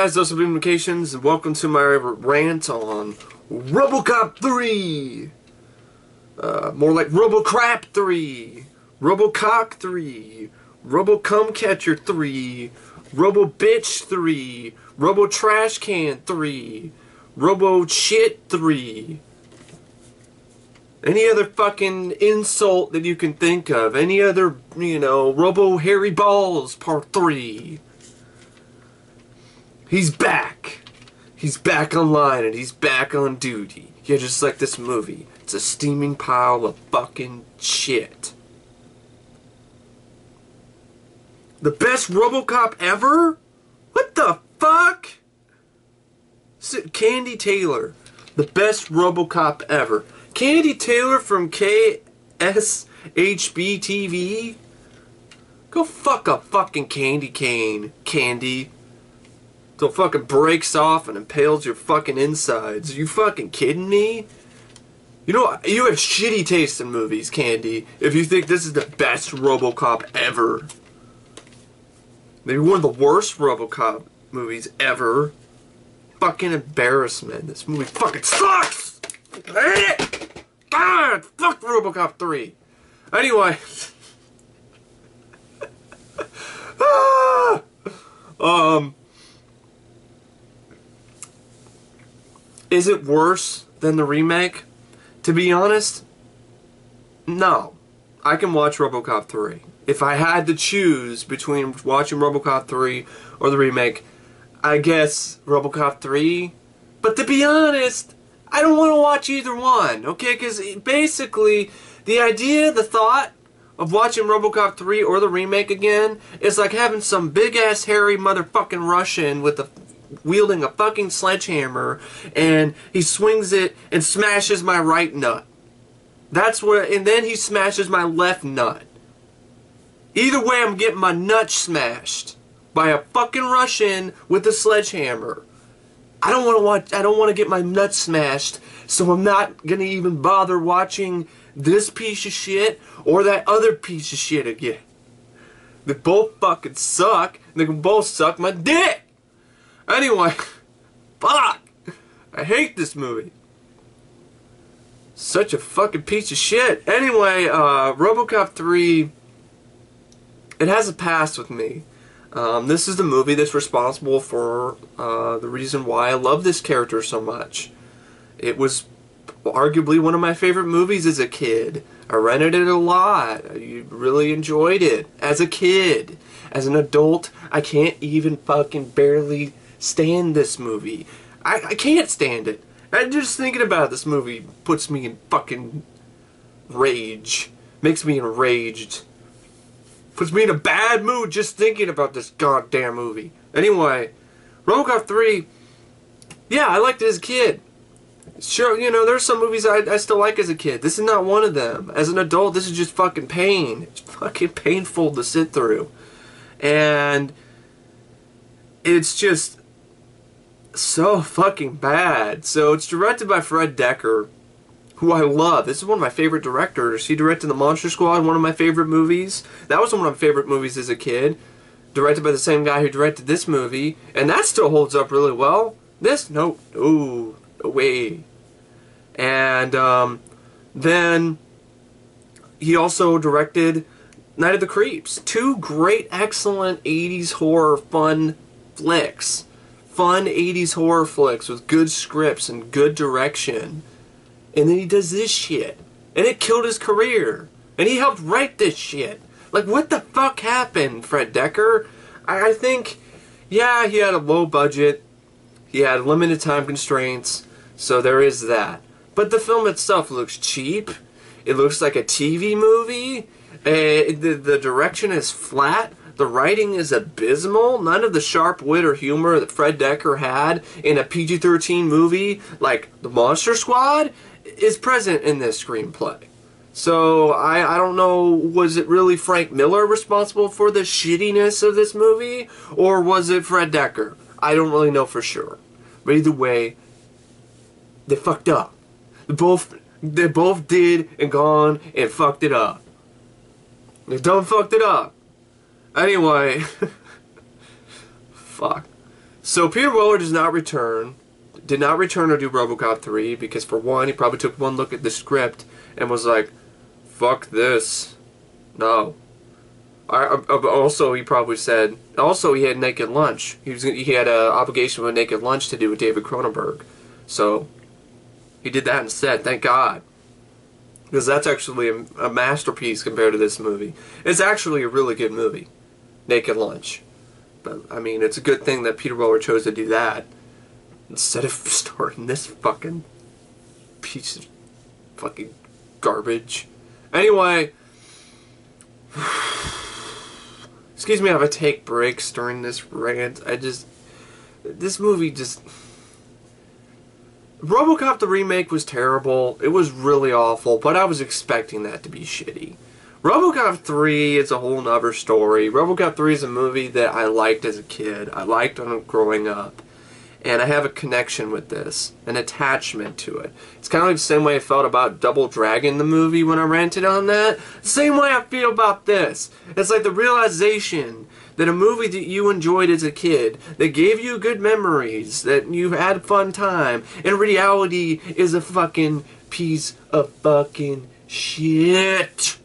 guys, those are Communications, and welcome to my rant on RoboCop 3! More like RoboCrap 3, RoboCock 3, RoboCumcatcher 3, RoboBitch 3, RoboTrashCan 3, RoboShit 3. Any other fucking insult that you can think of. Any other, Robo Hairy Balls Part 3. He's back. He's back online and he's back on duty. Yeah, just like this movie. It's a steaming pile of fucking shit. The best RoboCop ever? What the fuck? Candy Taylor. The best RoboCop ever. Candy Taylor from KSHB TV? Go fuck a fucking candy cane, Candy. Till it fucking breaks off and impales your fucking insides. Are you fucking kidding me? You know, you have shitty taste in movies, Candy, if you think this is the best RoboCop ever. Maybe one of the worst RoboCop movies ever. Fucking embarrassment. This movie fucking sucks! I hate it! God! Fuck RoboCop 3! Anyway. Is it worse than the remake? To be honest, no. I can watch RoboCop 3. If I had to choose between watching RoboCop 3 or the remake, I guess RoboCop 3. But to be honest, I don't want to watch either one, okay? Because basically, the idea, the thought of watching RoboCop 3 or the remake again is like having some big-ass hairy motherfucking Russian with a wielding a fucking sledgehammer, and he swings it and smashes my right nut. That's what, and then he smashes my left nut. Either way, I'm getting my nut smashed by a fucking Russian with a sledgehammer. I don't want to get my nut smashed, so I'm not gonna even bother watching this piece of shit or that other piece of shit again. They both fucking suck, and they can both suck my dick. Anyway, fuck! I hate this movie. Such a fucking piece of shit. Anyway, RoboCop 3, it has a past with me. This is the movie that's responsible for the reason why I love this character so much. It was arguably one of my favorite movies as a kid. I rented it a lot. I really enjoyed it as a kid. As an adult, I can't even fucking barely stand this movie. I can't stand it. And just thinking about this movie puts me in fucking rage. Makes me enraged. Puts me in a bad mood just thinking about this goddamn movie. Anyway, RoboCop 3, yeah, I liked it as a kid. Sure, there's some movies I still like as a kid. This is not one of them. As an adult, this is just fucking pain. It's fucking painful to sit through. And it's just so fucking bad. So it's directed by Fred Dekker, who I love. This is one of my favorite directors. He directed The Monster Squad, one of my favorite movies. That was one of my favorite movies as a kid. Directed by the same guy who directed this movie. And that still holds up really well. This, no way. And then he also directed Night of the Creeps. Two great, excellent 80s horror fun flicks. Fun 80s horror flicks with good scripts and good direction. And then he does this shit. And it killed his career. And he helped write this shit. Like, what the fuck happened, Fred Dekker? I think, yeah, he had a low budget. He had limited time constraints. So there is that. But the film itself looks cheap. It looks like a TV movie. The direction is flat. The writing is abysmal. None of the sharp wit or humor that Fred Dekker had in a PG-13 movie like The Monster Squad is present in this screenplay. So, I don't know, was it really Frank Miller responsible for the shittiness of this movie? Or was it Fred Dekker? I don't really know for sure. But either way, they fucked up. They both did and gone and fucked it up. They done fucked it up. Anyway, fuck. So Peter Weller did not return to do RoboCop 3 because, for one, he probably took one look at the script and was like, fuck this. No. Also, he probably said, also he had Naked Lunch. He had an obligation with Naked Lunch to do with David Cronenberg. So, he did that instead, thank God. Because that's actually a masterpiece compared to this movie. It's actually a really good movie, Naked Lunch. But, I mean, it's a good thing that Peter Weller chose to do that instead of starting this fucking piece of fucking garbage. Anyway, excuse me if I take breaks during this rant. This movie just... RoboCop the remake was terrible. It was really awful, but I was expecting that to be shitty. RoboCop 3 is a whole nother story. RoboCop 3 is a movie that I liked as a kid. I liked when I was growing up. And I have a connection with this, an attachment to it. It's kind of like the same way I felt about Double Dragon, the movie, when I ranted on that. The same way I feel about this. It's like the realization that a movie that you enjoyed as a kid, that gave you good memories, that you had a fun time, in reality is a fucking piece of fucking shit.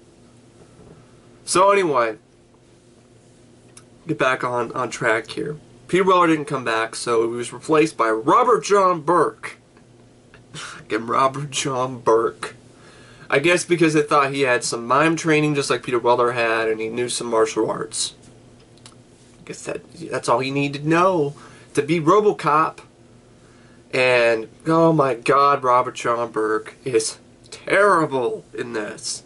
So anyway, get back on track here. Peter Weller didn't come back, so he was replaced by Robert John Burke. Fucking Robert John Burke. I guess because they thought he had some mime training just like Peter Weller had, and he knew some martial arts. I guess that's all he needed to know to be RoboCop. And, oh my god, Robert John Burke is terrible in this.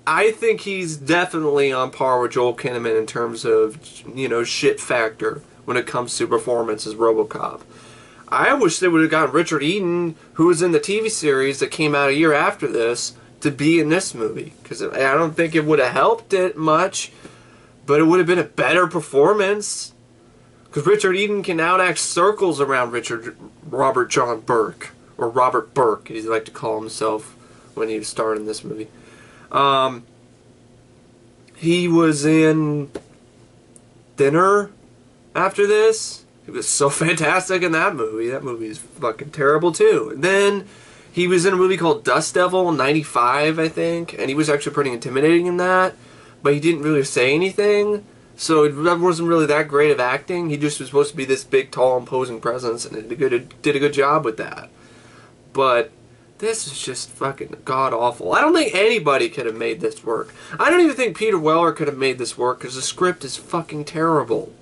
I think he's definitely on par with Joel Kinnaman in terms of, you know, shit factor when it comes to performance as RoboCop. I wish they would have gotten Richard Eden, who was in the TV series that came out a year after this, to be in this movie. Because I don't think it would have helped it much, but it would have been a better performance. Because Richard Eden can outact circles around Robert John Burke, or Robert Burke, as he liked to call himself when he starred in this movie. He was in Thinner after this. He was so fantastic in that movie. That movie is fucking terrible too. And then he was in a movie called Dust Devil '95, I think, and he was actually pretty intimidating in that, but he didn't really say anything, so it wasn't really that great of acting. He just was supposed to be this big, tall, imposing presence, and it did a good job with that. But this is just fucking god-awful. I don't think anybody could have made this work. I don't even think Peter Weller could have made this work, because the script is fucking terrible.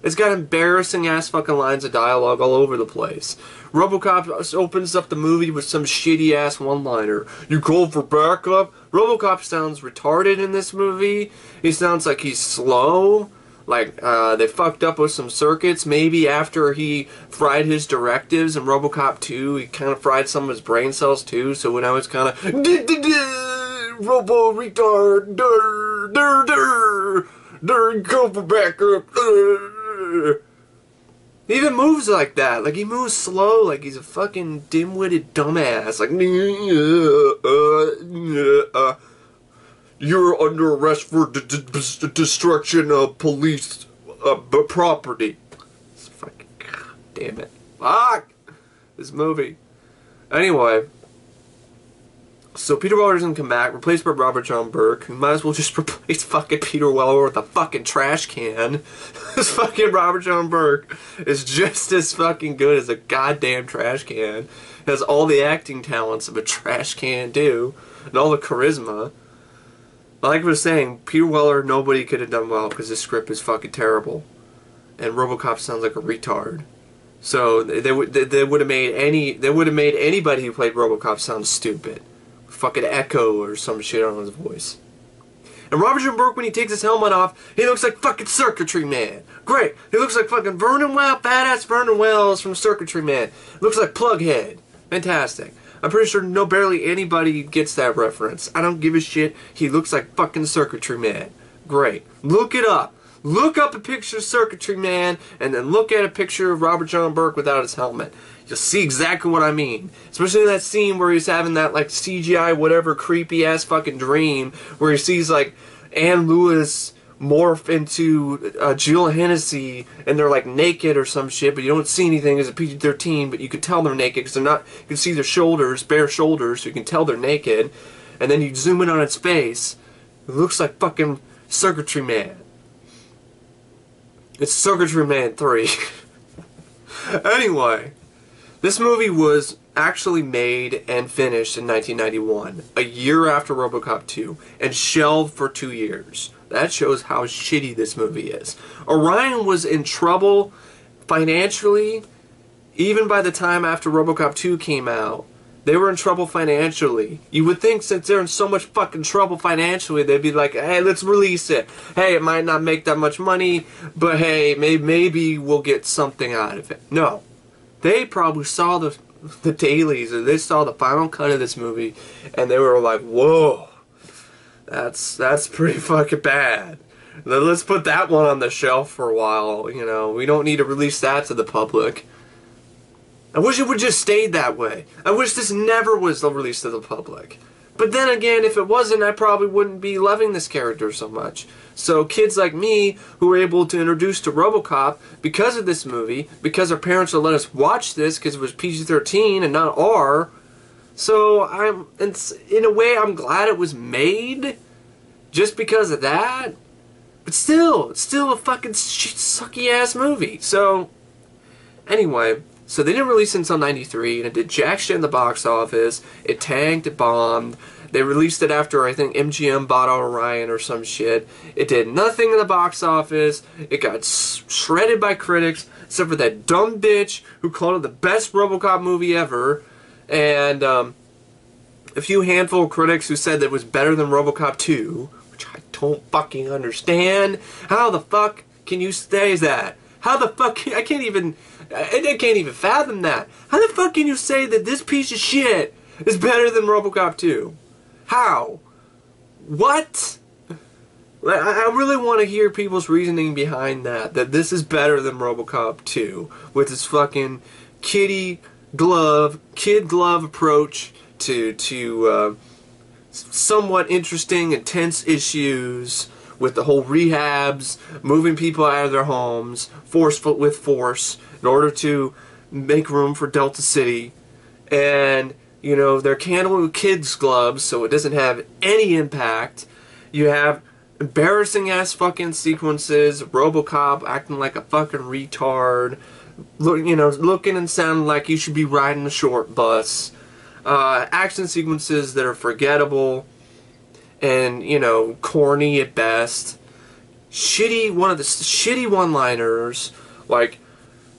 It's got embarrassing-ass fucking lines of dialogue all over the place. RoboCop opens up the movie with some shitty-ass one-liner. You called for backup? RoboCop sounds retarded in this movie. He sounds like he's slow. Like, they fucked up with some circuits. Maybe after he fried his directives in RoboCop 2, he kind of fried some of his brain cells too, so now it's kind of Robo-retard, go for backup, He even moves like that. Like, he moves slow, like he's a fucking dim-witted dumbass. Like, you're under arrest for destruction of police property. It's fucking, god damn it. Fuck! This movie. Anyway. So Peter Weller doesn't come back, replaced by Robert John Burke, who might as well just replace fucking Peter Weller with a fucking trash can. This fucking Robert John Burke is just as fucking good as a goddamn trash can. Has all the acting talents of a trash can do, and all the charisma. Like I was saying, Peter Weller, nobody could have done well because his script is fucking terrible, and RoboCop sounds like a retard. So they would have made anybody who played RoboCop sound stupid. Fucking echo or some shit on his voice. And Robert John Burke, when he takes his helmet off, he looks like fucking Circuitry Man. Great. He looks like fucking Vernon Wells, badass Vernon Wells from Circuitry Man. Looks like Plughead. Fantastic. I'm pretty sure barely anybody gets that reference. I don't give a shit. He looks like fucking Circuitry Man. Great. Look it up. Look up a picture of Circuitry Man, and then look at a picture of Robert John Burke without his helmet. You'll see exactly what I mean. Especially in that scene where he's having that, like, CGI whatever creepy-ass fucking dream, where he sees, like, Ann Lewis morph into Jill and Hennessy, and they're like naked or some shit, but you don't see anything as a PG-13, but you can tell they're naked because they're not. You can see their shoulders, bare shoulders, so you can tell they're naked. And then you zoom in on its face. It looks like fucking Circuitry Man. It's Circuitry Man 3. Anyway, this movie was actually made and finished in 1991, a year after RoboCop 2, and shelved for 2 years. That shows how shitty this movie is. Orion was in trouble financially, even by the time after RoboCop 2 came out. They were in trouble financially. You would think since they're in so much fucking trouble financially, they'd be like, hey, let's release it. Hey, it might not make that much money, but hey, maybe we'll get something out of it. No. They probably saw the dailies, or they saw the final cut of this movie, and they were like, whoa, that's pretty fucking bad. Let's put that one on the shelf for a while, you know. We don't need to release that to the public. I wish it would just stayed that way. I wish this never was released to the public. But then again, if it wasn't, I probably wouldn't be loving this character so much. So kids like me, who were able to introduce to RoboCop because of this movie, because our parents would let us watch this because it was PG-13 and not R, so in a way, I'm glad it was made just because of that. But still, it's still a fucking sucky-ass movie. So, anyway, so they didn't release it until 93, and it did jack shit in the box office. It tanked, it bombed. They released it after, I think, MGM bought out Orion or some shit. It did nothing in the box office. It got shredded by critics, except for that dumb bitch who called it the best RoboCop movie ever. And a few handful of critics who said that it was better than RoboCop 2, which I don't fucking understand. How the fuck can you say that? How the fuck I can't even fathom that. How the fuck can you say that this piece of shit is better than RoboCop 2? How? What? I really want to hear people's reasoning behind that this is better than RoboCop 2 with this fucking kid glove approach to somewhat interesting, intense issues with the whole rehabs, moving people out of their homes, with force, in order to make room for Delta City. And, you know, they're handling kids' gloves, so it doesn't have any impact. You have embarrassing-ass fucking sequences, RoboCop acting like a fucking retard, looking and sounding like you should be riding a short bus. Action sequences that are forgettable and, you know, corny at best. One of the shitty one-liners, like,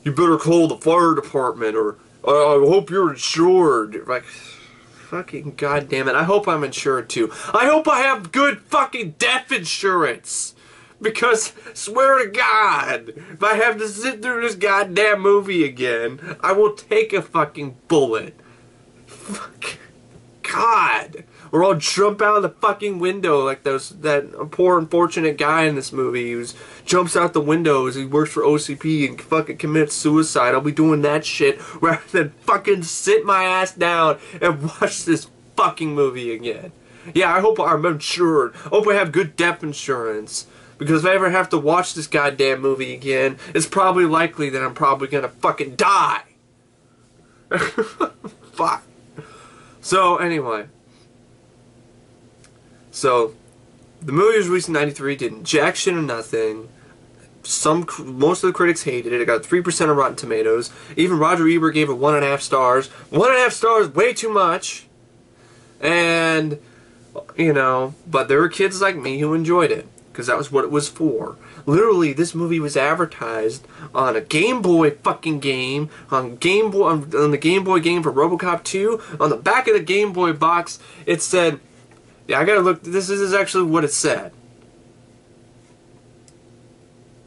you better call the fire department, or I hope you're insured. Like, fucking goddamn it. I hope I'm insured too. I hope I have good fucking death insurance. Because, swear to God, if I have to sit through this goddamn movie again, I will take a fucking bullet. Fuck. God. Or I'll jump out of the fucking window like that poor unfortunate guy in this movie who jumps out the window as he works for OCP and fucking commits suicide. I'll be doing that shit rather than fucking sit my ass down and watch this fucking movie again. Yeah, I hope I'm insured. I hope I have good death insurance. Because if I ever have to watch this goddamn movie again, it's probably likely that I'm probably gonna fucking die. Fuck. So, anyway. So, the movie was released in 93, did jack shit or nothing. Most of the critics hated it. It got 3% on Rotten Tomatoes. Even Roger Ebert gave it 1.5 stars. 1.5 stars, way too much. And, you know, but there were kids like me who enjoyed it. Because that was what it was for. Literally, this movie was advertised on a Game Boy fucking game, on the Game Boy game for RoboCop 2. On the back of the Game Boy box, it said, yeah, I gotta look, this is actually what it said.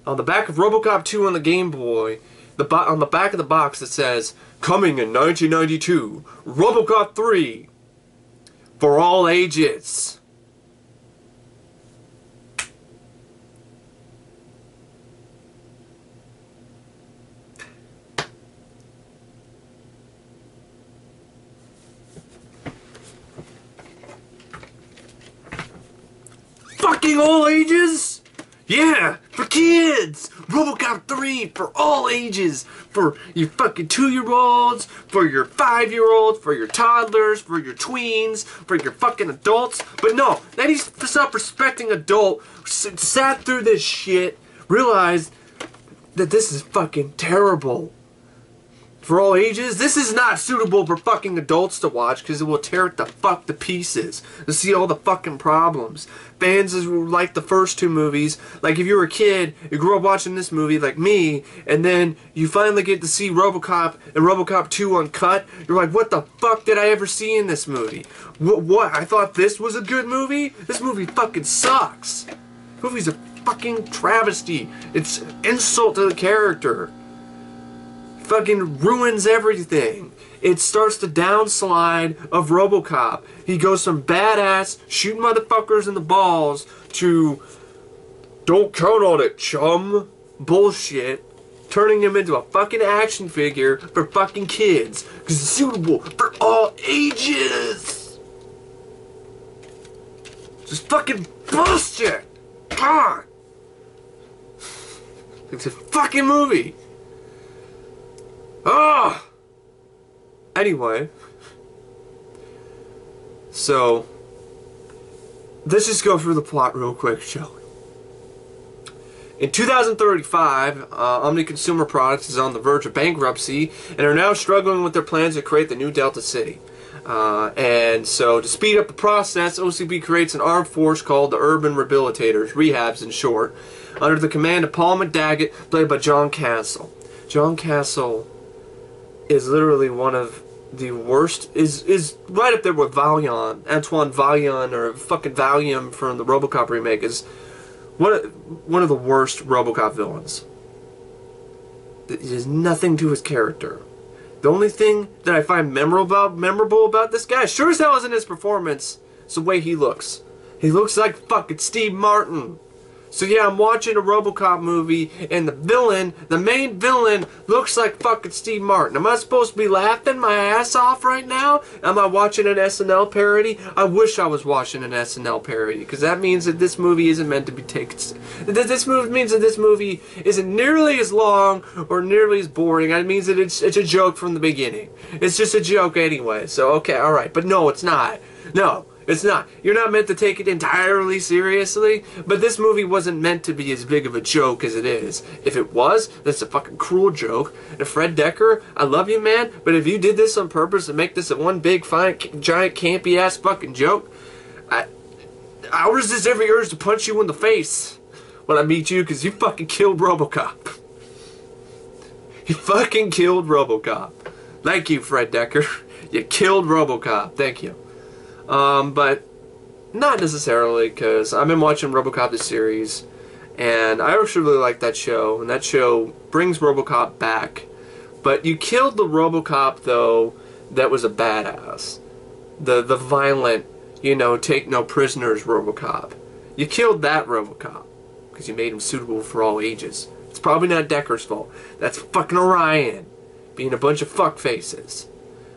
On the back of RoboCop 2 on the Game Boy, on the back of the box it says, coming in 1992, RoboCop 3, for all ages. Fucking all ages? Yeah, for kids! RoboCop 3 for all ages! For your fucking 2-year-olds, for your 5-year-olds, for your toddlers, for your tweens, for your fucking adults. But no, any self-respecting adult sat through this shit, realized that this is fucking terrible. For all ages, this is not suitable for fucking adults to watch because it will tear it the fuck to pieces to see all the fucking problems. Fans who like the first 2 movies, like if you were a kid, you grew up watching this movie like me, and then you finally get to see RoboCop and RoboCop 2 uncut, you're like, what the fuck did I ever see in this movie? What? I thought this was a good movie? This movie fucking sucks. This movie's a fucking travesty. It's an insult to the character. Fucking ruins everything. It starts the downslide of RoboCop. He goes from badass, shooting motherfuckers in the balls, to don't count on it, chum, bullshit, turning him into a fucking action figure for fucking kids, because it's suitable for all ages. Just fucking bullshit. God. It's a fucking movie. Ah! Anyway, so let's just go through the plot real quick, shall we? In 2035, Omni Consumer Products is on the verge of bankruptcy and are now struggling with their plans to create the new Delta City. And so, to speed up the process, OCB creates an armed force called the Urban Rehabilitators, Rehabs in short, under the command of Paul McDaggett, played by John Castle. John Castle is literally one of the worst, is right up there with Valiant, Antoine Valiant, or fucking Valium from the RoboCop remake, is one of the worst RoboCop villains. There's nothing to his character. The only thing that I find memorable about this guy, sure as hell isn't his performance, it's the way he looks. He looks like fucking Steve Martin. So yeah, I'm watching a RoboCop movie, and the main villain, looks like fucking Steve Martin. Am I supposed to be laughing my ass off right now? Am I watching an SNL parody? I wish I was watching an SNL parody, because that means that this movie isn't meant to be taken. This movie means that this movie isn't nearly as long or nearly as boring. It means that it's a joke from the beginning. It's just a joke anyway. So okay, all right, but no, it's not. No. It's not. You're not meant to take it entirely seriously, but this movie wasn't meant to be as big of a joke as it is. If it was, that's a fucking cruel joke. And Fred Dekker, I love you, man, but if you did this on purpose to make this a one big, fine, giant, campy-ass fucking joke, I'll resist every urge to punch you in the face when I meet you, because you fucking killed RoboCop. You fucking killed RoboCop. Thank you, Fred Dekker. You killed RoboCop. Thank you. But not necessarily, because I've been watching RoboCop the series, and I actually really like that show, and that show brings RoboCop back. But you killed the RoboCop, though, that was a badass. The violent, you know, take no prisoners RoboCop. You killed that RoboCop, because you made him suitable for all ages. It's probably not Dekker's fault. That's fucking Orion, being a bunch of fuckfaces.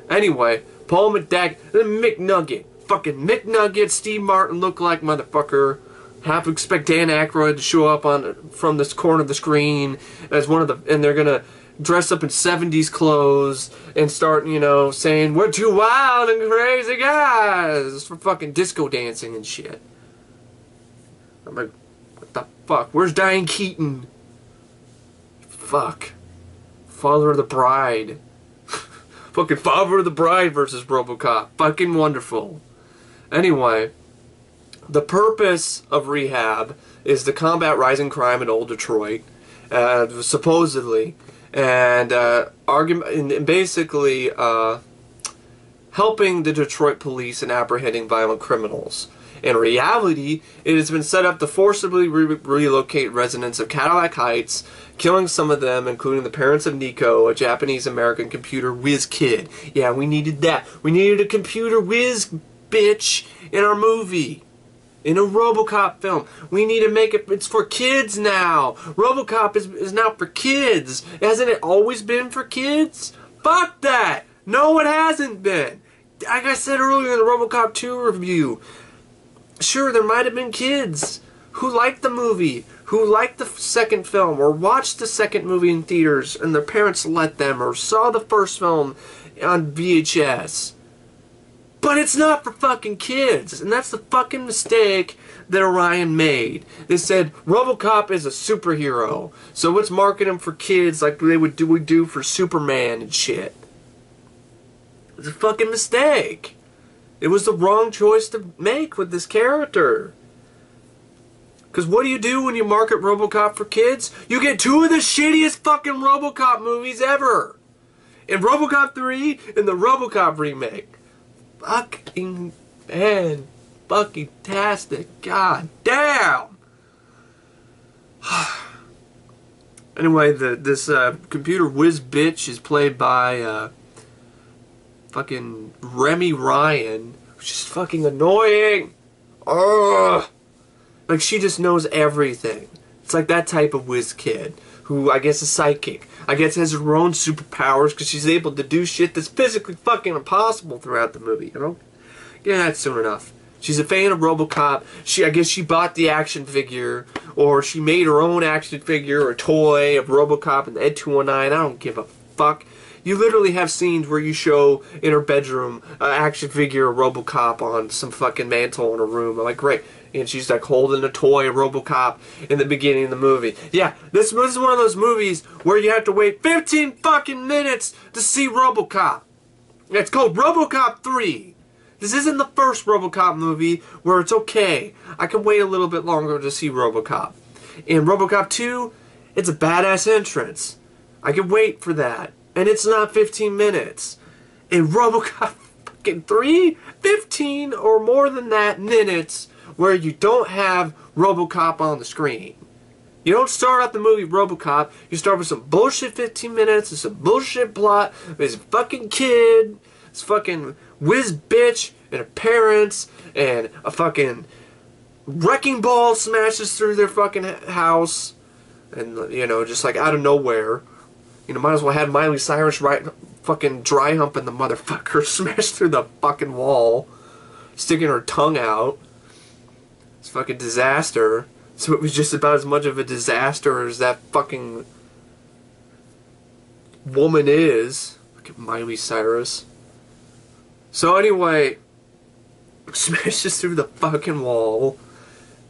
Anyway, Paul McDaggett, the McNugget. Fucking McNugget, Steve Martin look-alike motherfucker. Half expect Dan Aykroyd to show up from this corner of the screen as one of the, and they're gonna dress up in 70s clothes and start, you know, saying we're two wild and crazy guys for fucking disco dancing and shit. I'm like, what the fuck? Where's Diane Keaton? Fuck. Father of the Bride. Fucking Father of the Bride versus RoboCop. Fucking wonderful. Anyway, the purpose of Rehab is to combat rising crime in old Detroit, supposedly, and basically helping the Detroit police in apprehending violent criminals. In reality, it has been set up to forcibly relocate residents of Cadillac Heights, killing some of them, including the parents of Nico, a Japanese-American computer whiz kid. Yeah, we needed that. We needed a computer whiz bitch in our movie. In a RoboCop film. We need to make it, it's for kids now. RoboCop is now for kids. Hasn't it always been for kids? Fuck that. No, it hasn't been. Like I said earlier in the RoboCop 2 review, sure, there might have been kids who liked the movie, who liked the second film, or watched the second movie in theaters and their parents let them, or saw the first film on VHS. But it's not for fucking kids, and that's the fucking mistake that Orion made. They said RoboCop is a superhero, so let's market him for kids like they would do for Superman and shit. It's a fucking mistake. It was the wrong choice to make with this character. Because what do you do when you market RoboCop for kids? You get two of the shittiest fucking RoboCop movies ever. In RoboCop 3 and the RoboCop remake. Fucking man. Fucking tastic. God damn. Anyway, this computer whiz bitch is played by fucking Remy Ryan, which is fucking annoying. Ugh. Like, she just knows everything. It's like that type of whiz kid who I guess is psychic. I guess has her own superpowers because she's able to do shit that's physically fucking impossible throughout the movie. You know, get that soon enough. She's a fan of RoboCop. I guess she bought the action figure, or she made her own action figure or toy of RoboCop and Ed 219. I don't give a fuck. You literally have scenes where you show in her bedroom an action figure of RoboCop on some fucking mantle in her room. I'm like, great. And she's like holding a toy of RoboCop in the beginning of the movie. Yeah, this is one of those movies where you have to wait 15 fucking minutes to see RoboCop. It's called RoboCop 3. This isn't the first RoboCop movie where it's okay. I can wait a little bit longer to see RoboCop. In RoboCop 2, it's a badass entrance. I can wait for that. And it's not 15 minutes. In RoboCop fucking 3, 15 or more than that minutes where you don't have RoboCop on the screen. You don't start out the movie RoboCop. You start with some bullshit 15 minutes and some bullshit plot. There's a fucking kid, this fucking whiz bitch, and her parents, and a fucking wrecking ball smashes through their fucking house. And, you know, just like out of nowhere. You know, might as well have Miley Cyrus fucking dry humping the motherfucker, smash through the fucking wall, sticking her tongue out. It's fucking disaster. So it was just about as much of a disaster as that fucking woman is. Look at Miley Cyrus. So anyway, smashes through the fucking wall.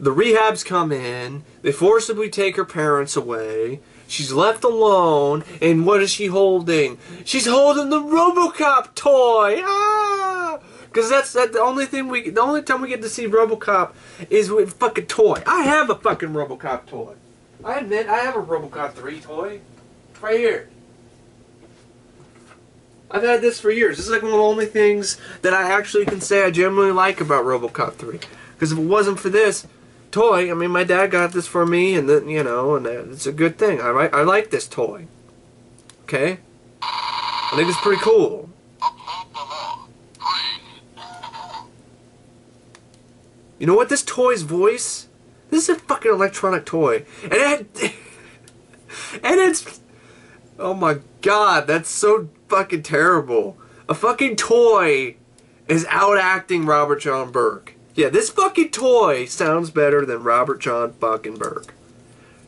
The rehabs come in. They forcibly take her parents away. She's left alone, and what is she holding? She's holding the RoboCop toy. Ah! Because that's the only thing the only time we get to see RoboCop is with fucking toy. I have a fucking RoboCop toy. I admit, I have a RoboCop 3 toy. Right here. I've had this for years. This is like one of the only things that I actually can say I genuinely like about RoboCop 3. Because if it wasn't for this toy, I mean, my dad got this for me, and then, you know, and it's a good thing. I like this toy. Okay? I think it's pretty cool. You know what? This toy's voice, this is a fucking electronic toy. And it's, oh my god, that's so fucking terrible. A fucking toy is out-acting Robert John Burke. Yeah, this fucking toy sounds better than Robert John fucking Burke.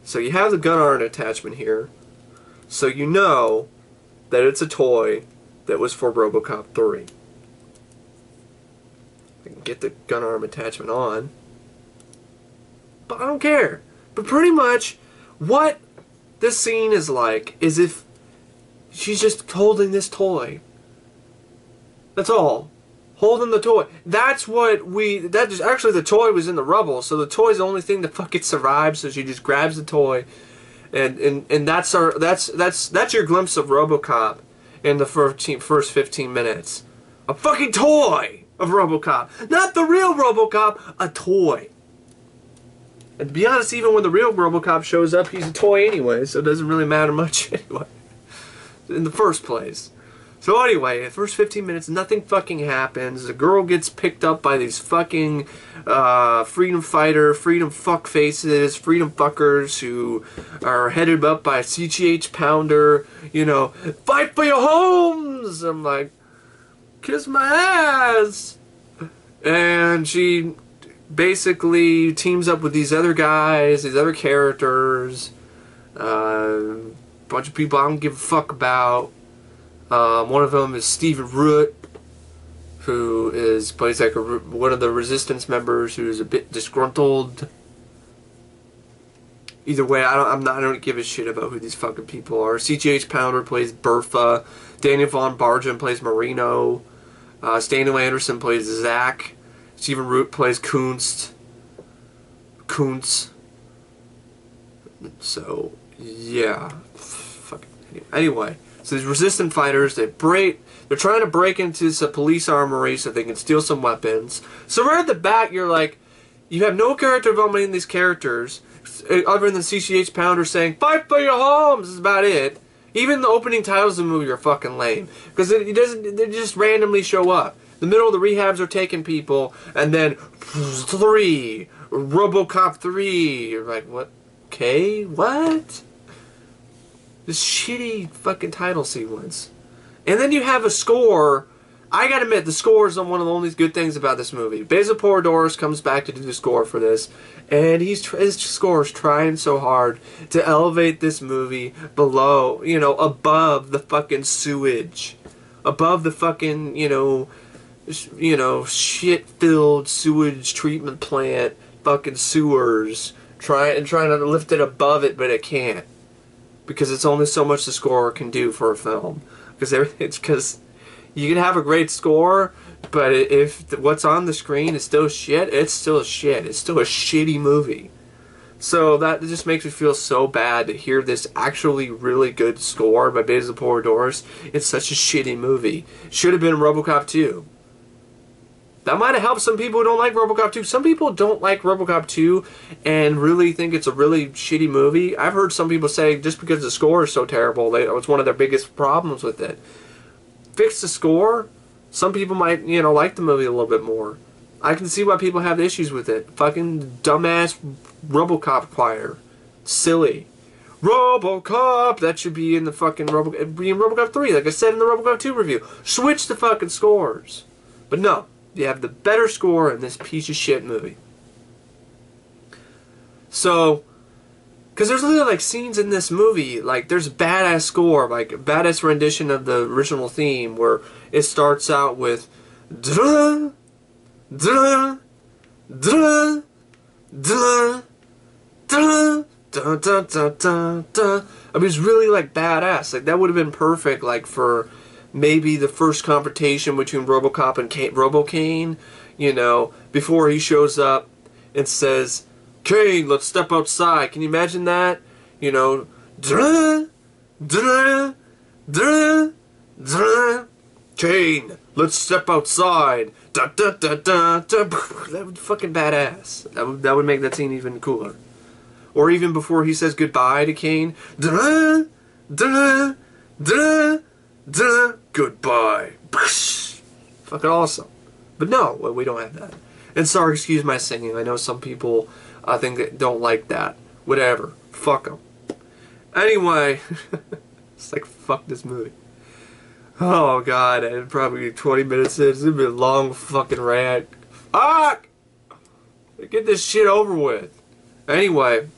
So you have the gun arm attachment here. So you know that it's a toy that was for RoboCop 3. I can get the gun arm attachment on. But I don't care. But pretty much what this scene is like is if she's just holding this toy. That's all. Holding the toy. That's what actually the toy was in the rubble, so the toy's the only thing that fucking survives, so she just grabs the toy. And that's your glimpse of RoboCop in the first 15 minutes. A fucking toy of RoboCop. Not the real RoboCop, a toy. And to be honest, even when the real RoboCop shows up, he's a toy anyway, so it doesn't really matter much anyway. In the first place. So anyway, the first 15 minutes, nothing fucking happens. The girl gets picked up by these fucking freedom fighter, freedom fuckfaces, freedom fuckers who are headed up by a CGH pounder. You know, fight for your homes! I'm like, kiss my ass! And she basically teams up with these other guys, these other characters, bunch of people I don't give a fuck about. One of them is Stephen Root, who plays like one of the Resistance members who's a bit disgruntled. Either way, I don't give a shit about who these fucking people are. CGH Pounder plays Bertha. Daniel Von Bargen plays Marino. Stanley Anderson plays Zach. Stephen Root plays Kunst. So, yeah. Anyway, so these resistant fighters, they're trying to break into some police armory so they can steal some weapons. So right at the bat, you're like, you have no character development in these characters, other than CCH Pounder saying, "Fight for your homes," is about it. Even the opening titles of the movie are fucking lame. Because they just randomly show up. The middle of the rehabs are taking people, and then, RoboCop 3. You're like, what? Okay, what? This shitty fucking title sequence. And then you have a score. I gotta admit, the score is one of the only good things about this movie. Basil Poradoris comes back to do the score for this, and his score is trying so hard to elevate this movie below, above the fucking sewage. Above the fucking, shit-filled sewage treatment plant, fucking sewers. Trying to lift it above it, but it can't. Because it's only so much the score can do for a film. Because you can have a great score, but if what's on the screen is still shit, it's still shit. It's still a shitty movie. So that just makes me feel so bad to hear this actually really good score by Basil Poradoris in such a shitty movie. Should have been RoboCop 2. That might have helped some people who don't like RoboCop 2. Some people don't like RoboCop 2 and really think it's a really shitty movie. I've heard some people say just because the score is so terrible, it's one of their biggest problems with it. Fix the score, some people might, like the movie a little bit more. I can see why people have issues with it. Fucking dumbass RoboCop choir. Silly. RoboCop! That should be in the fucking RoboCop 3, like I said in the RoboCop 2 review. Switch the fucking scores. But no. You have the better score in this piece of shit movie. So, because there's literally like scenes in this movie, like there's a badass score, like a badass rendition of the original theme where it starts out with da da da da da da da da da. I mean, it's really like badass. Like that would have been perfect, like for maybe the first confrontation between RoboCop and RoboCane, before he shows up and says, "Kane, let's step outside." Can you imagine that? Da da da da. Kane, let's step outside. Da da da da da. That would be fucking badass. That would make that scene even cooler. Or even before he says goodbye to Kane. Da da da da. Goodbye. Fucking awesome. But no, we don't have that. And sorry, excuse my singing. I know some people think that don't like that. Whatever. Fuck them. Anyway, it's like, fuck this movie. Oh god, and probably 20 minutes in. It's gonna be a long fucking rant. Fuck! Get this shit over with. Anyway.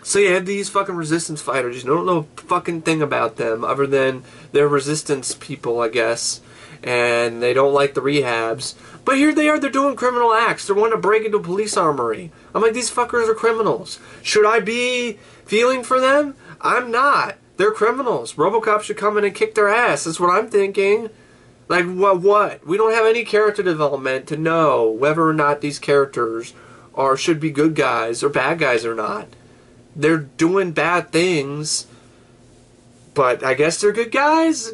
So you have these fucking resistance fighters. You don't know a fucking thing about them other than they're resistance people, I guess. And they don't like the rehabs. But here they are, they're doing criminal acts. They're wanting to break into a police armory. I'm like, these fuckers are criminals. Should I be feeling for them? I'm not. They're criminals. RoboCop should come in and kick their ass. That's what I'm thinking. Like, what? We don't have any character development to know whether or not these characters should be good guys or bad guys or not. They're doing bad things, but I guess they're good guys.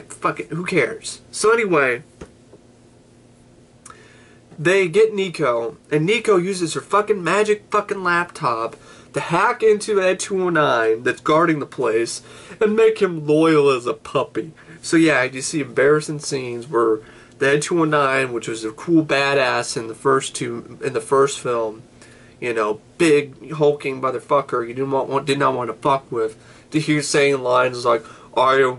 Fuck it, who cares? So anyway, they get Nico, and Nico uses her fucking magic fucking laptop to hack into Ed 209 that's guarding the place and make him loyal as a puppy. So yeah, you see embarrassing scenes where the Ed 209, which was a cool badass in the first film, big hulking motherfucker you did not want to fuck with, to hear saying lines like, I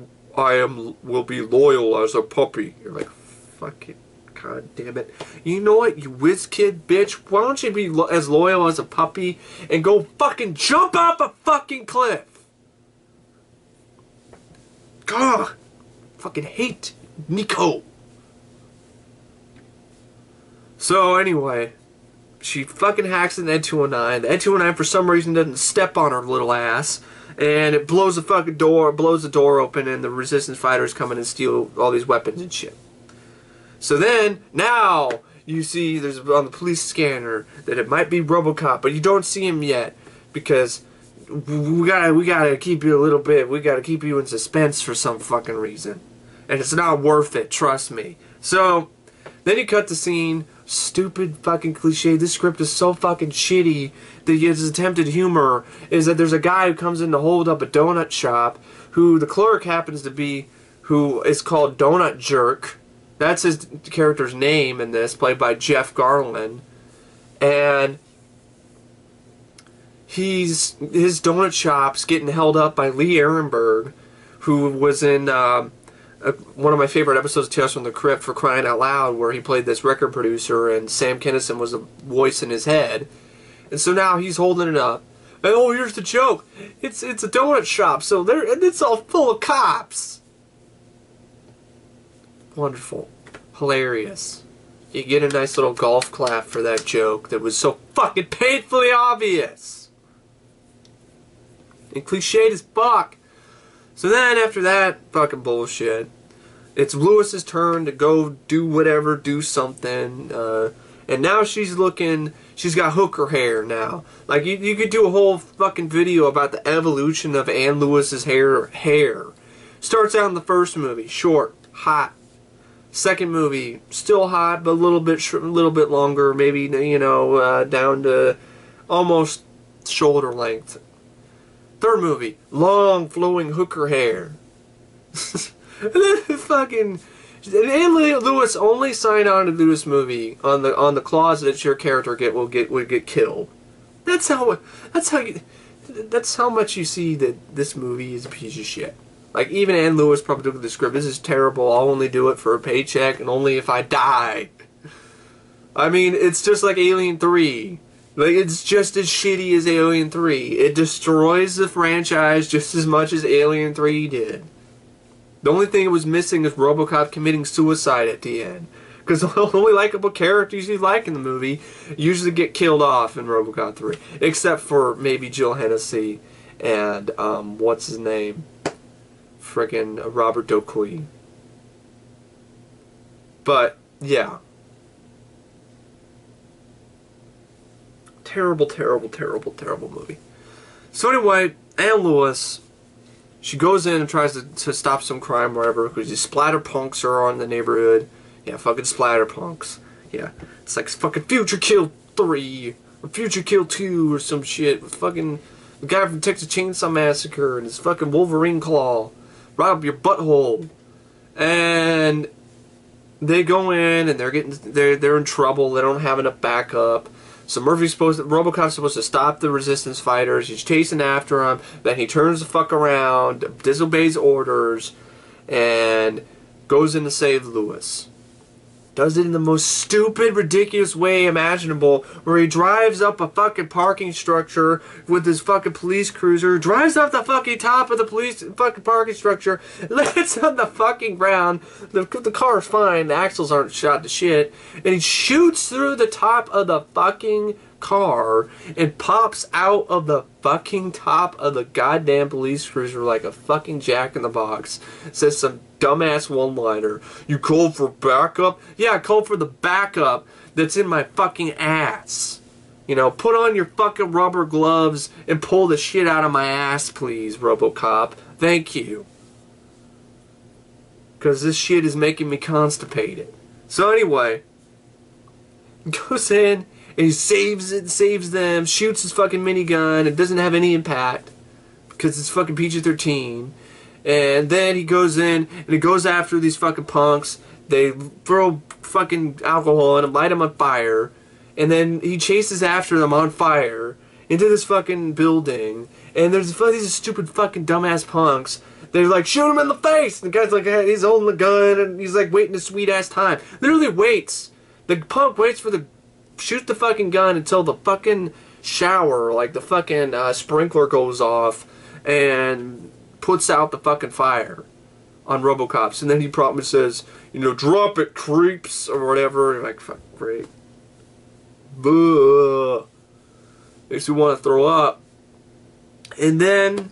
will be loyal as a puppy. You're like, fucking God damn it. You know what, you whiz kid bitch? Why don't you be as loyal as a puppy and go fucking jump off a fucking cliff? God, fucking hate Mako. So anyway, she fucking hacks in the Ed 209. The Ed 209 for some reason doesn't step on her little ass. And it blows the fucking door, blows the door open, and the resistance fighters come in and steal all these weapons and shit. So then, now, you see there's on the police scanner that it might be RoboCop, but you don't see him yet because we gotta keep you a little bit. We gotta keep you in suspense for some fucking reason, and it's not worth it. Trust me. So then you cut the scene. Stupid fucking cliche. This script is so fucking shitty that his attempted humor is that there's a guy who comes in to hold up a donut shop, who the clerk happens to be, who is called Donut Jerk. That's his character's name in this, played by Jeff Garlin. And his donut shop's getting held up by Lee Ehrenberg, who was in one of my favorite episodes of Tales from the Crypt, for crying out loud, where he played this record producer and Sam Kinison was a voice in his head. And so now he's holding it up. And oh, here's the joke. It's a donut shop, so it's all full of cops. Wonderful. Hilarious. You get a nice little golf clap for that joke that was so fucking painfully obvious. And cliched as fuck. So then, after that fucking bullshit, it's Lewis's turn to go do whatever, do something, and now she's got hooker hair now. Like, you could do a whole fucking video about the evolution of Ann Lewis's hair. Starts out in the first movie, short, hot. Second movie, still hot, but a little bit longer, maybe, you know, down to almost shoulder length. Third movie, long flowing hooker hair. And then fucking Ann Lewis only signed on to do this movie on the clause that your character would get killed. That's how much you see that this movie is a piece of shit. Like, even Ann Lewis probably took the script. This is terrible. I'll only do it for a paycheck and only if I die. I mean, it's just like Alien 3. Like, it's just as shitty as Alien 3. It destroys the franchise just as much as Alien 3 did. The only thing it was missing is RoboCop committing suicide at the end. Because the only likable characters you like in the movie usually get killed off in RoboCop 3. Except for maybe Jill Hennessy and, what's his name? Frickin' Robert DoQui. But, yeah. Terrible, terrible, terrible, terrible movie. So anyway, Ann Lewis, she goes in and tries to stop some crime wherever, because these splatter punks are on the neighborhood. Yeah, fucking splatter punks. Yeah, it's like fucking Future Kill 3, or Future Kill 2, or some shit. With fucking the guy from Texas Chainsaw Massacre and his fucking Wolverine claw right up your butthole. And they go in and they're in trouble. They don't have enough backup. So RoboCop's supposed to stop the resistance fighters. He's chasing after them. Then he turns the fuck around, disobeys orders, and goes in to save Lewis. Does it in the most stupid, ridiculous way imaginable, where he drives up a fucking parking structure with his fucking police cruiser, drives up the fucking top of the fucking parking structure, lands on the fucking ground. The car's fine, the axles aren't shot to shit, and he shoots through the top of the fucking car and pops out of the fucking top of the goddamn police cruiser like a fucking jack-in-the-box. Says some dumbass one-liner. You called for backup? Yeah, I called for the backup that's in my fucking ass. You know, put on your fucking rubber gloves and pull the shit out of my ass, please, RoboCop. Thank you. Because this shit is making me constipated. So anyway, goes in and he saves them, shoots his fucking minigun. It doesn't have any impact because it's fucking PG-13. And then he goes in and he goes after these fucking punks. They throw fucking alcohol on them, light them on fire. And then he chases after them on fire into this fucking building. And there's these stupid fucking dumbass punks They're like, shoot him in the face! And the guy's like, he's holding the gun, and he's like waiting a sweet-ass time. Literally waits. The punk waits for the... shoots the fucking gun until the fucking shower, like the fucking sprinkler goes off, and puts out the fucking fire on RoboCops. And then he probably says, you know, drop it, creeps, or whatever. And like, fuck, great. Buh. Makes me want to throw up. And then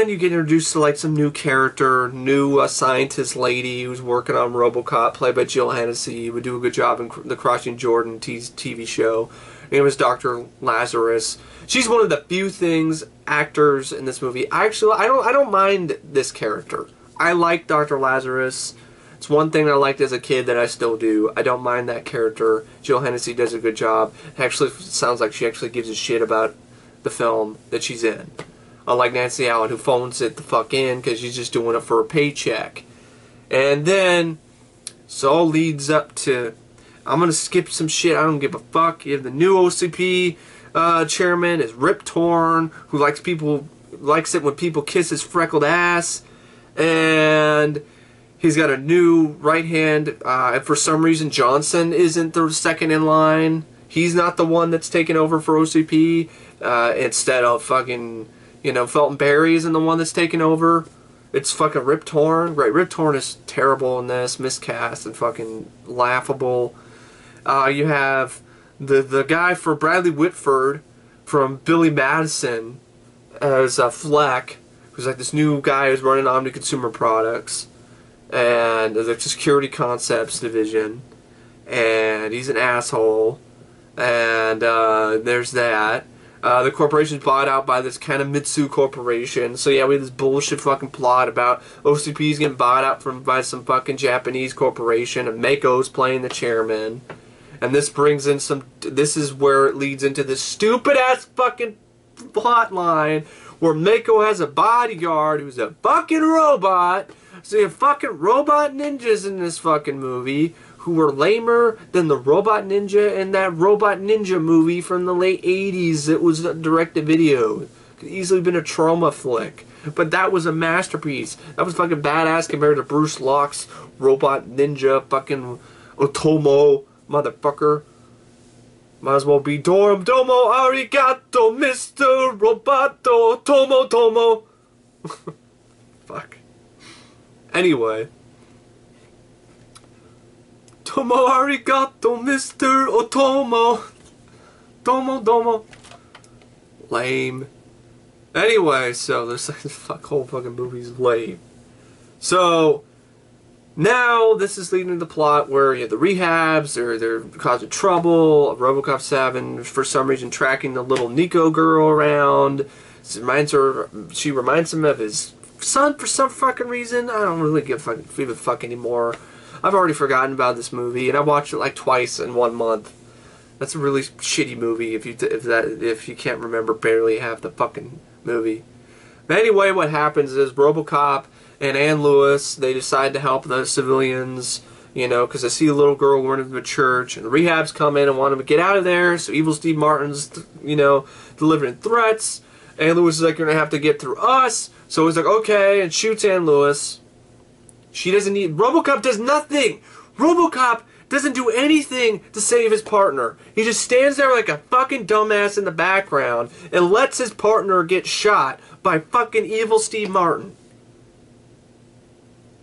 you get introduced to like some new character, new scientist lady who's working on RoboCop, played by Jill Hennessy, who would do a good job in the Crossing Jordan TV show. Her name is Dr. Lazarus. She's one of the few actors in this movie. I don't mind this character. I like Dr. Lazarus. It's one thing I liked as a kid that I still do. I don't mind that character. Jill Hennessy does a good job. It actually sounds like she actually gives a shit about the film that she's in. Unlike Nancy Allen, who phones it the fuck in because she's just doing it for a paycheck. And then, so leads up to, I'm going to skip some shit, I don't give a fuck. You have the new OCP chairman is Rip Torn, who likes it when people kiss his freckled ass. And he's got a new right hand. For some reason, Johnson isn't the second in line. He's not the one that's taken over for OCP. Instead of fucking... you know, Felton Barry isn't the one that's taken over. It's fucking Rip Torn. Right, Rip Torn is terrible in this, miscast and fucking laughable. You have the guy for Bradley Whitford from Billy Madison as Fleck, who's like this new guy who's running Omni Consumer Products and the Security Concepts division, and he's an asshole. And there's that. The corporation's bought out by this kind of Mitsu corporation. So yeah, we have this bullshit fucking plot about OCP's getting bought out by some fucking Japanese corporation, and Mako's playing the chairman. And this brings in this is where it leads into this stupid ass fucking plot line where Mako has a bodyguard who's a fucking robot. So you have fucking robot ninjas in this fucking movie who were lamer than the Robot Ninja in that Robot Ninja movie from the late 80s that was direct-to-video. Could easily been a trauma flick. But that was a masterpiece. That was fucking badass compared to Bruce Locke's Robot Ninja fucking Otomo motherfucker. Might as well be Dorum Domo Arigato Mr. Roboto Tomo. Fuck. Anyway. Tomo arigato, Mr. Otomo. Domo. Lame. Anyway, so this whole fucking movie's lame. So, now this is leading to the plot where you have the rehabs, they're causing trouble, RoboCop 7, for some reason tracking the little Nico girl around. She reminds him of his son for some fucking reason. I don't really give a fuck anymore. I've already forgotten about this movie, and I watched it like twice in 1 month. That's a really shitty movie if you can't remember barely half the fucking movie. But anyway, what happens is RoboCop and Ann Lewis, they decide to help the civilians, you know, because they see a little girl going into a church, and the rehabs come in and want them to get out of there. So Evil Steve Martin's, you know, delivering threats. Ann Lewis is like, you're gonna have to get through us. So he's like, okay, and shoots Ann Lewis. She doesn't need... RoboCop does nothing! RoboCop doesn't do anything to save his partner. He just stands there like a fucking dumbass in the background and lets his partner get shot by fucking Evil Steve Martin.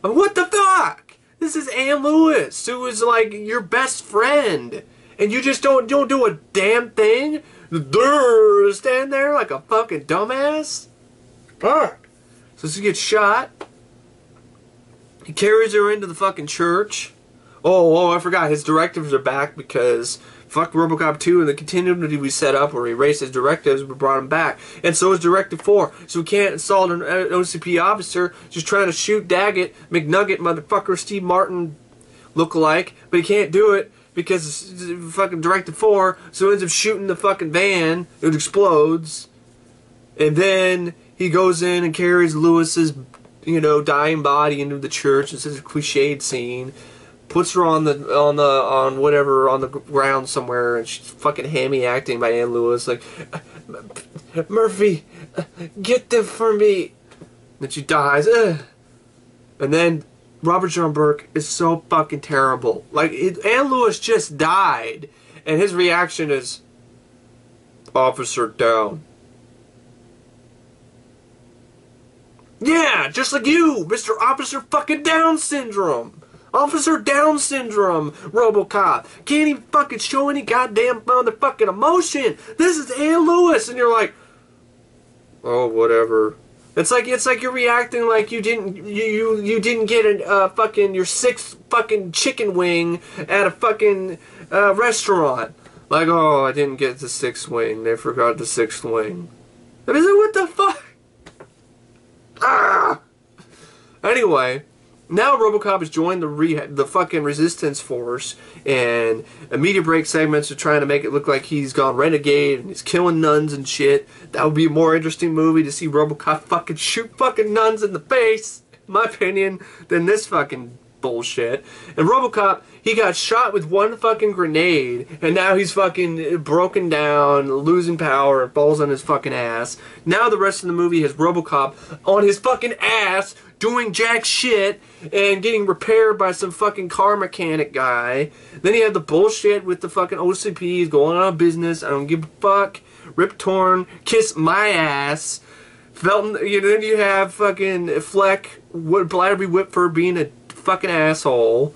What the fuck? This is Ann Lewis, who is like your best friend. And you just don't do a damn thing? Stand there like a fucking dumbass? Fuck. So she gets shot. He carries her into the fucking church. Oh, I forgot. His directives are back because fuck RoboCop 2 and the continuity we set up where he erased his directives, we brought him back. And so is Directive 4. So we can't install an OCP officer just trying to shoot Daggett, McNugget, motherfucker, Steve Martin lookalike. But he can't do it because it's fucking Directive 4. So he ends up shooting the fucking van. It explodes. And then he goes in and carries Lewis's, you know, dying body into the church. It's a cliched scene. Puts her on the ground somewhere, and she's fucking hammy acting by Ann Lewis, like, Murphy, get them for me. Then she dies. Ugh. And then Robert John Burke is so fucking terrible. Like, Ann Lewis just died. And his reaction is, "Officer down." Yeah, just like you, Mr. Officer fucking Down Syndrome. Officer Down Syndrome, RoboCop. Can't even fucking show any goddamn motherfucking emotion. This is Ann Lewis, and you're like, oh, whatever. It's like you're reacting like you didn't get fucking your sixth fucking chicken wing at a fucking restaurant. Like, oh, I didn't get the sixth wing. They forgot the sixth wing. I mean, what the fuck? Ah! Anyway, now RoboCop has joined the fucking resistance force, and media break segments are trying to make it look like he's gone renegade and he's killing nuns and shit. That would be a more interesting movie to see RoboCop fucking shoot fucking nuns in the face, in my opinion, than this fucking bullshit. And RoboCop, he got shot with one fucking grenade, and now he's fucking broken down, losing power, and falls on his fucking ass. Now the rest of the movie has RoboCop on his fucking ass, doing jack shit, and getting repaired by some fucking car mechanic guy. Then you have the bullshit with the fucking OCPs going out of business. I don't give a fuck. Rip Torn, kiss my ass. Felton, then you have fucking Fleck, Blatterby Whitford being a fucking asshole.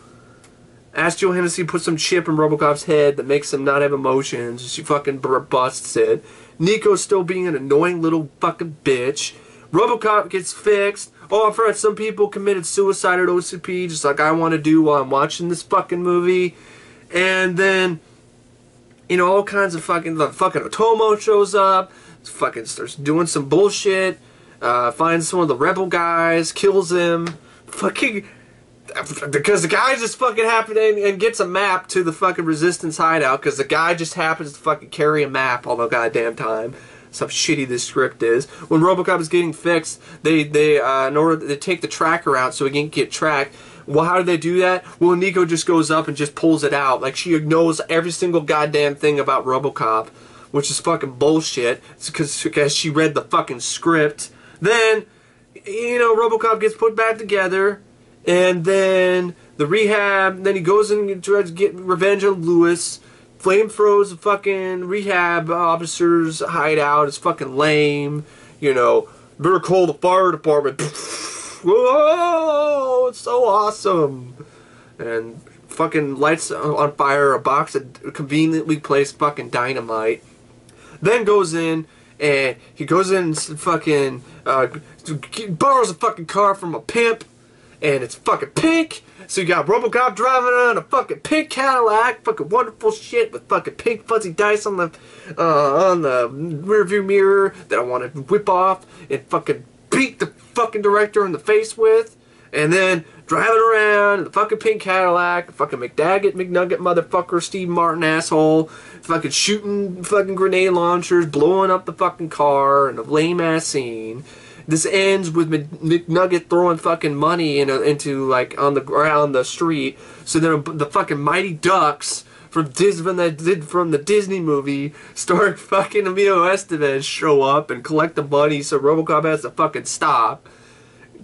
Ask Joe Hennessy put some chip in RoboCop's head that makes him not have emotions. She fucking busts it. Nico's still being an annoying little fucking bitch. RoboCop gets fixed. Oh, I've heard some people committed suicide at OCP, just like I want to do while I'm watching this fucking movie. And then, all kinds of fucking Otomo shows up. Fucking starts doing some bullshit. Finds some of the rebel guys, kills him. Fucking, because the guy just fucking happened and gets a map to the fucking resistance hideout, because the guy just happens to fucking carry a map all the goddamn time. That's how shitty this script is. When RoboCop is getting fixed, they in order to take the tracker out so he can get tracked. Well, how do they do that? Well, Nico just goes up and just pulls it out. Like, she knows every single goddamn thing about RoboCop, which is fucking bullshit. It's because she read the fucking script. Then, RoboCop gets put back together, and then the rehab. Then he goes in and tries to get revenge on Lewis. Flame throws the fucking rehab officer's hideout. It's fucking lame. Better call the fire department. Whoa, it's so awesome. And fucking lights on fire a box of conveniently placed fucking dynamite. Then goes in, and he goes in and fucking borrows a fucking car from a pimp, and it's fucking pink. So you got RoboCop driving on a fucking pink Cadillac, fucking wonderful shit with fucking pink fuzzy dice on the rearview mirror that I want to whip off and fucking beat the fucking director in the face with. And then driving around in the fucking pink Cadillac, fucking McDaggett, McNugget motherfucker, Steve Martin asshole, fucking shooting fucking grenade launchers, blowing up the fucking car, and a lame ass scene. This ends with McNugget throwing fucking money into like on the street. So then the fucking Mighty Ducks from the Disney movie starring fucking Emilio Estevez show up and collect the money. So RoboCop has to fucking stop.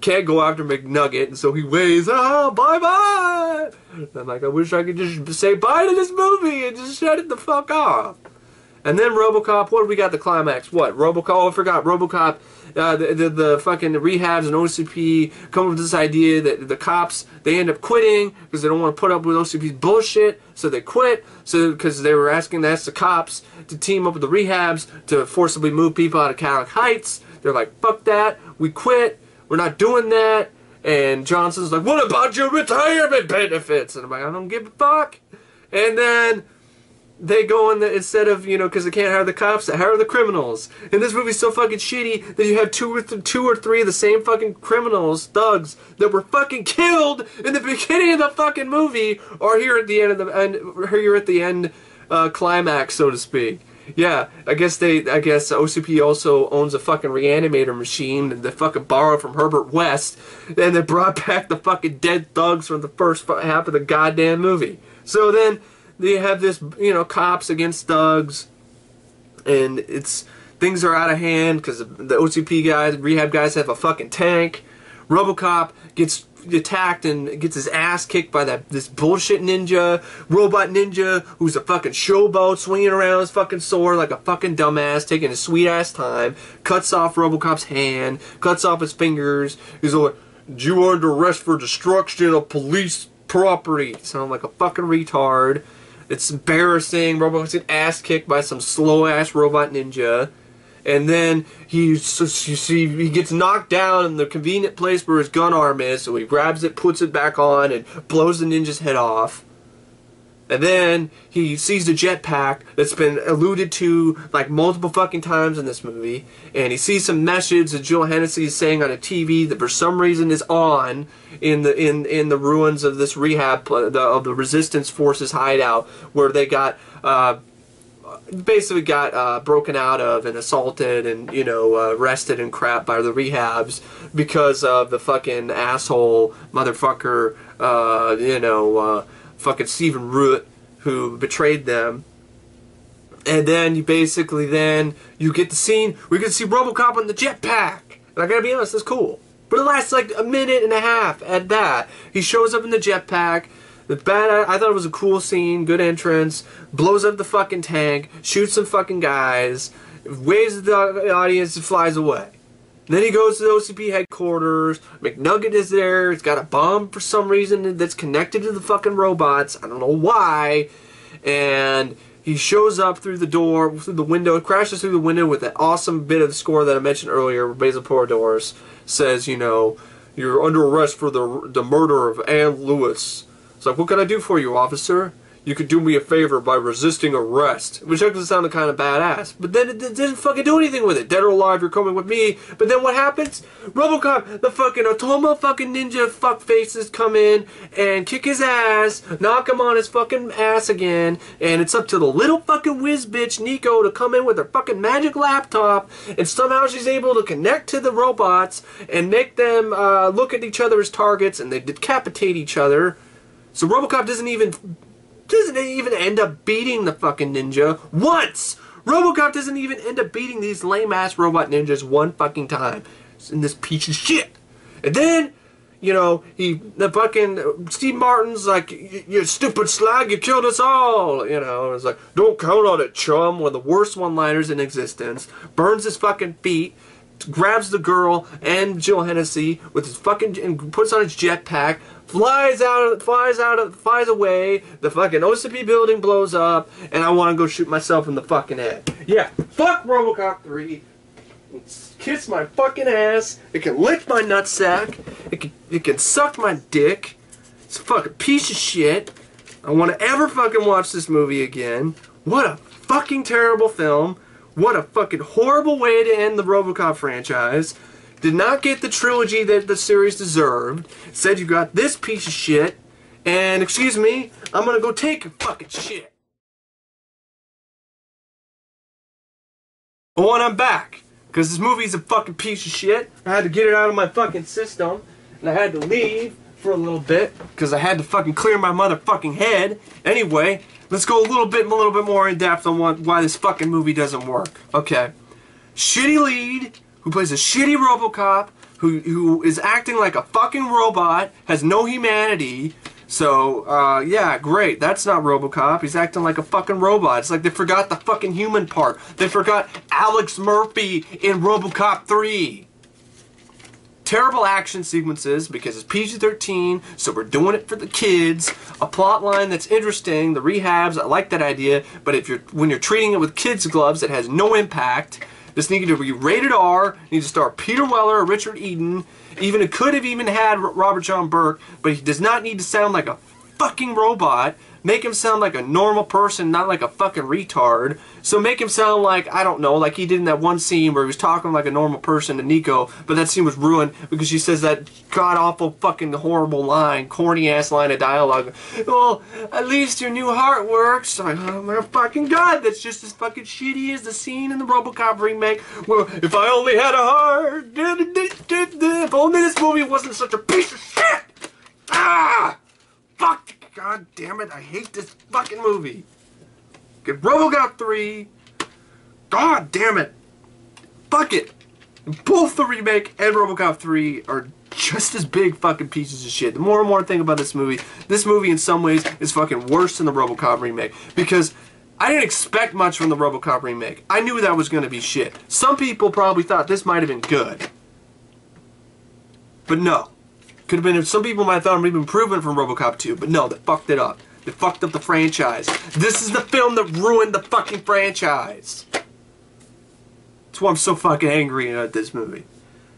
Can't go after McNugget, and so he waves, bye bye. And I'm like, I wish I could just say bye to this movie and just shut it the fuck off. And then RoboCop, what do we got? The climax. What? RoboCop, oh, I forgot. RoboCop, the fucking rehabs and OCP come up with this idea that the cops, they end up quitting because they don't want to put up with OCP's bullshit, so they quit. So, because they were asking the cops to team up with the rehabs to forcibly move people out of Cadillac Heights. They're like, fuck that, we quit, we're not doing that. And Johnson's like, what about your retirement benefits? And I'm like, I don't give a fuck. And then they go in instead of, because they can't hire the cops, they hire the criminals. And this movie's so fucking shitty that you have two or three of the same fucking criminals, thugs, that were fucking killed in the beginning of the fucking movie, or here at the end climax, so to speak. Yeah, I guess OCP also owns a fucking reanimator machine that they fucking borrowed from Herbert West, and they brought back the fucking dead thugs from the first half of the goddamn movie. So then they have this, cops against thugs, and it's things are out of hand because the OCP guys, rehab guys have a fucking tank. RoboCop gets attacked and gets his ass kicked by this bullshit ninja, robot ninja, who's a fucking showboat, swinging around his fucking sword like a fucking dumbass, taking his sweet ass time, cuts off RoboCop's hand, cuts off his fingers. He's like, "You are under arrest for destruction of police property." Sound like a fucking retard. It's embarrassing. RoboCop's getting ass kicked by some slow ass robot ninja. And then he gets knocked down in the convenient place where his gun arm is, so he grabs it, puts it back on, and blows the ninja's head off. And then he sees the jetpack that's been alluded to like multiple fucking times in this movie, and he sees some message that Jill Hennessy is saying on a TV that for some reason is on in the ruins of this rehab of the Resistance Forces hideout, where they got basically got broken out of and assaulted and, you know, arrested and crap by the rehabs because of the fucking asshole motherfucker, you know, fucking Stephen Root, who betrayed them. And then you basically you get the scene where you get to see RoboCop on the jetpack. And I gotta be honest, that's cool. But it lasts like a minute and a half at that. He shows up in the jetpack. I thought it was a cool scene, good entrance, blows up the fucking tank, shoots some fucking guys, waves at the audience and flies away. Then he goes to the OCP headquarters, McNugget is there, he's got a bomb for some reason that's connected to the fucking robots, I don't know why, and he shows up through the door, through the window, crashes through the window with that awesome bit of the score that I mentioned earlier, where Basil Poradors says, you know, "You're under arrest for the murder of Ann Lewis." It's like, "What can I do for you, officer?" "You could do me a favor by resisting arrest." Which actually sounded kind of badass. But then it didn't fucking do anything with it. Dead or alive, you're coming with me. But then what happens? RoboCop, the fucking Otoma fucking ninja fuckfaces come in and kick his ass, knock him on his fucking ass again, and it's up to the little fucking whiz bitch Nico to come in with her fucking magic laptop, and somehow she's able to connect to the robots and make them look at each other as targets, and they decapitate each other. So RoboCop doesn't even end up beating the fucking ninja once. RoboCop doesn't even end up beating these lame-ass robot ninjas one fucking time. It's in this piece of shit. And then, you know, the fucking Steve Martin's like, "You stupid slag, you killed us all." You know, it's like, "Don't count on it, chum." One of the worst one-liners in existence. Burns his fucking feet. Grabs the girl and Jill Hennessy with his fucking and puts on his jetpack, flies away. The fucking OCP building blows up, and I want to go shoot myself in the fucking head. Yeah, fuck RoboCop 3. Kiss my fucking ass. It can lick my nutsack. It can suck my dick. It's a fucking piece of shit. I want to ever fucking watch this movie again. What a fucking terrible film. What a fucking horrible way to end the RoboCop franchise. Did not get the trilogy that the series deserved. Said you got this piece of shit. And, excuse me, I'm gonna go take your fucking shit. Oh, and I'm back. Because this movie's a fucking piece of shit. I had to get it out of my fucking system. And I had to leave for a little bit. Because I had to fucking clear my motherfucking head. Anyway, let's go a little bit more in depth on why this fucking movie doesn't work. Okay. Shitty lead, who plays a shitty RoboCop, who is acting like a fucking robot, has no humanity. So, yeah, great. That's not RoboCop. He's acting like a fucking robot. It's like they forgot the fucking human part. They forgot Alex Murphy in RoboCop 3. Terrible action sequences because it's PG-13, so we're doing it for the kids. A plot line that's interesting, the rehabs, I like that idea, but when you're treating it with kids' gloves, it has no impact. This needed to be rated R, needs to star Peter Weller or Richard Eden. It could have even had Robert John Burke, but he does not need to sound like a fucking robot. Make him sound like a normal person, not like a fucking retard. So make him sound like, I don't know, like he did in that one scene where he was talking like a normal person to Nico, but that scene was ruined because she says that god-awful fucking horrible line, corny-ass line of dialogue. "Well, at least your new heart works." I'm like, oh my fucking god, that's just as fucking shitty as the scene in the RoboCop remake. "Well, if I only had a heart, if only this movie wasn't such a piece of shit." Ah! Fuck! God damn it, I hate this fucking movie. Get RoboCop 3. God damn it. fuck it. Both the remake and RoboCop 3 are just as big fucking pieces of shit. The more and more I think about this movie in some ways is fucking worse than the RoboCop remake. Because I didn't expect much from the RoboCop remake. I knew that was going to be shit. Some people probably thought this might have been good. But no. Could have been, some people might have thought it might have been improvement from RoboCop 2. But no, they fucked it up. They fucked up the franchise. This is the film that ruined the fucking franchise. That's why I'm so fucking angry at this movie.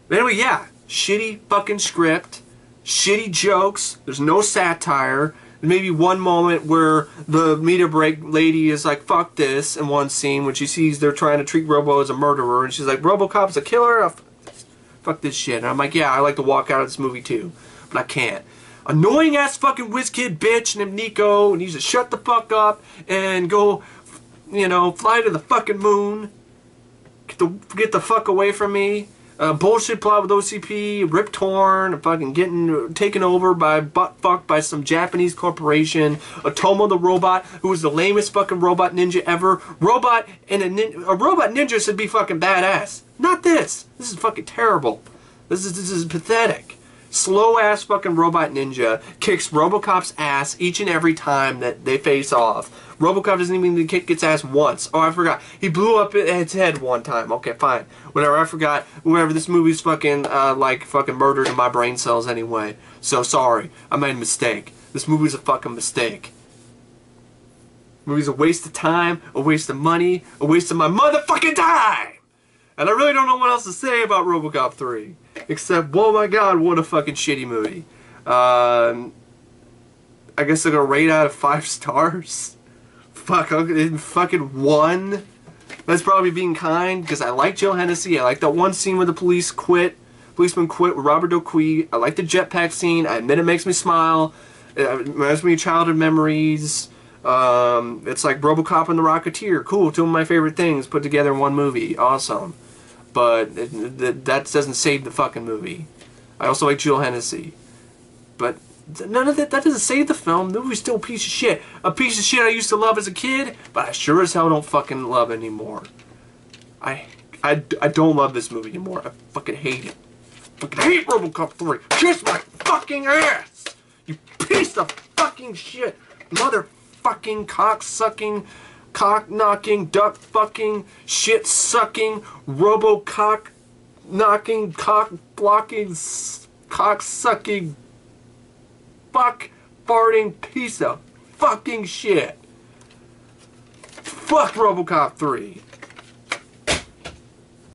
But anyway, yeah. Shitty fucking script. Shitty jokes. There's no satire. Maybe one moment where the meter break lady is like, fuck this, in one scene when she sees they're trying to treat Robo as a murderer, and she's like, RoboCop's a killer? Fuck this shit. And I'm like, yeah, I like to walk out of this movie too. But I can't. Annoying ass fucking whiz kid bitch named Nico needs to shut the fuck up and go, you know, fly to the fucking moon. Get the fuck away from me. Bullshit plot with OCP, Rip Torn, fucking getting taken over by butt-fucked by some Japanese corporation, Otomo the robot, who was the lamest fucking robot ninja ever. Robot and a robot ninja should be fucking badass. Not this. This is fucking terrible. This is pathetic. Slow-ass fucking robot ninja kicks RoboCop's ass each and every time that they face off. RoboCop doesn't even kick its ass once. Oh, I forgot. He blew up its head one time. Okay, fine. Whatever, I forgot. Whatever, this movie's fucking, like, fucking murder to my brain cells anyway. So, sorry. I made a mistake. This movie's a fucking mistake. The movie's a waste of time, a waste of money, a waste of my motherfucking time! And I really don't know what else to say about RoboCop 3. Except, oh my god, what a fucking shitty movie. I guess I'm gonna rate out of 5 stars. Fuck, fucking 1. That's probably being kind, because I like Joe Hennessy. I like that one scene where the policeman quit with Robert DoQui. I like the jetpack scene. I admit it makes me smile. It reminds me of childhood memories. It's like RoboCop and the Rocketeer. Cool, 2 of my favorite things put together in one movie. Awesome. But that doesn't save the fucking movie. I also like Joe Hennessy. But none of that doesn't save the film. The movie's still a piece of shit. A piece of shit I used to love as a kid, but I sure as hell don't fucking love anymore. I don't love this movie anymore. I fucking hate it. I fucking hate RoboCop 3. Kiss my fucking ass! You piece of fucking shit! Motherfucking cock-sucking, cock-knocking, duck-fucking, shit-sucking, robo-cock-knocking, cock-blocking, cock-sucking, fuck-farting piece of fucking shit. Fuck RoboCop 3.